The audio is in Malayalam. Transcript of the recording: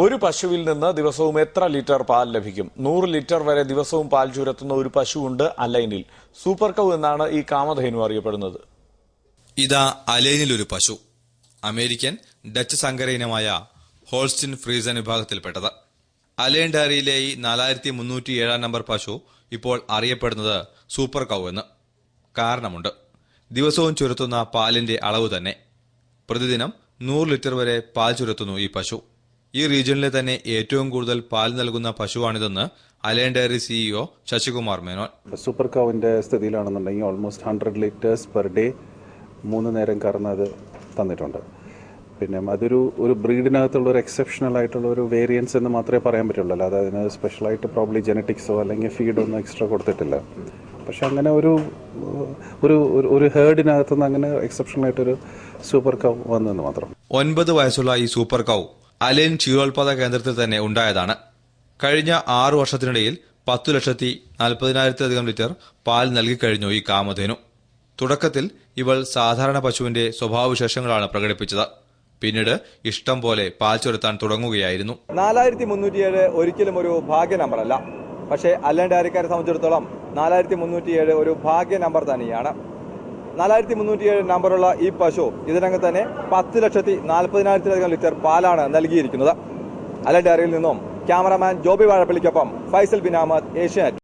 ഒരു പശുവിൽ നിന്ന് ദിവസവും എത്ര ലിറ്റർ പാൽ ലഭിക്കും? 100 ലിറ്റർ വരെ ദിവസവും പാൽ ചുരത്തുന്ന ഒരു പശുവുണ്ട് അലൈനിൽ. സൂപ്പർ കൗ എന്നാണ് ഈ കാമധേനു അറിയപ്പെടുന്നത്. ഇതാ അലൈനിൽ ഒരു പശു. അമേരിക്കൻ ഡച്ച് സങ്കര ഇനമായ ഹോൾസ്റ്റിൻ ഫ്രീസൻ വിഭാഗത്തിൽപ്പെട്ടത്. അലൈൻ ഡയറിയിലെ ഈ 4307 നമ്പർ പശു ഇപ്പോൾ അറിയപ്പെടുന്നത് സൂപ്പർ കൗ എന്ന്. കാരണമുണ്ട്. ദിവസവും ചുരത്തുന്ന പാലിന്റെ അളവ് തന്നെ. പ്രതിദിനം 100 ലിറ്റർ വരെ പാൽ ചുരത്തുന്നു ഈ പശു. ഈ റീജിയനിലെ തന്നെ ഏറ്റവും കൂടുതൽ പാൽ നൽകുന്ന പശുവാണിതെന്ന് Al Ain dairy CEO Sasikumar Menon. Super കൗവിന്റെ സ്ഥിതിയിലാണെന്നുണ്ടെങ്കിൽ ഓൾമോസ്റ്റ് 100 ലിറ്റേഴ്സ് പെർ ഡേ 3 നേരം കറന്നത് തന്നിട്ടുണ്ട്. പിന്നെ അതൊരു ബ്രീഡിനകത്തുള്ള ഒരു എക്സെപ്ഷണൽ ആയിട്ടുള്ള ഒരു വേരിയൻസ് എന്ന് മാത്രമേ പറയാൻ പറ്റുള്ളൂ. അല്ലാതെ അതിന് സ്പെഷ്യലായിട്ട് പ്രോബ്ലി ജനറ്റിക്സോ അല്ലെങ്കിൽ ഫീഡൊന്നും എക്സ്ട്രാ കൊടുത്തിട്ടില്ല. പക്ഷെ അങ്ങനെ ഒരു ഹേർഡിനകത്തുനിന്ന് അങ്ങനെ എക്സെപ്ഷണൽ ആയിട്ടൊരു സൂപ്പർ കൗ വന്നെന്ന് മാത്രം. 9 വയസ്സുള്ള ഈ സൂപ്പർ കൗ അലൈൻ ക്ഷീരോത്പാദക കേന്ദ്രത്തിൽ തന്നെ ഉണ്ടായതാണ്. കഴിഞ്ഞ 6 വർഷത്തിനിടയിൽ 10,40,000 ലിറ്റർ പാൽ നൽകിക്കഴിഞ്ഞു ഈ കാമധേനു. തുടക്കത്തിൽ ഇവൾ സാധാരണ പശുവിന്റെ സ്വഭാവവിശേഷങ്ങളാണ് പ്രകടിപ്പിച്ചത്. പിന്നീട് ഇഷ്ടം പോലെ പാൽ ചുരത്താൻ തുടങ്ങുകയായിരുന്നു. 4307 ഒരിക്കലും ഒരു ഭാഗ്യ നമ്പറല്ല. പക്ഷേ അലൈൻ ഡയറിക്കാരെ സംബന്ധിച്ചിടത്തോളം 4307 ഒരു ഭാഗ്യ നമ്പർ തന്നെയാണ്. 4307 നമ്പറുള്ള ഈ പശു ഇതിനകം തന്നെ 10,40,000 ലിറ്റർ പാലാണ് നൽകിയിരിക്കുന്നത്. അലൈൻ ഡയറിയിൽ നിന്നും cameraman Joby വാഴപ്പള്ളിക്കൊപ്പം Faisal bin Ahmed, Asianet.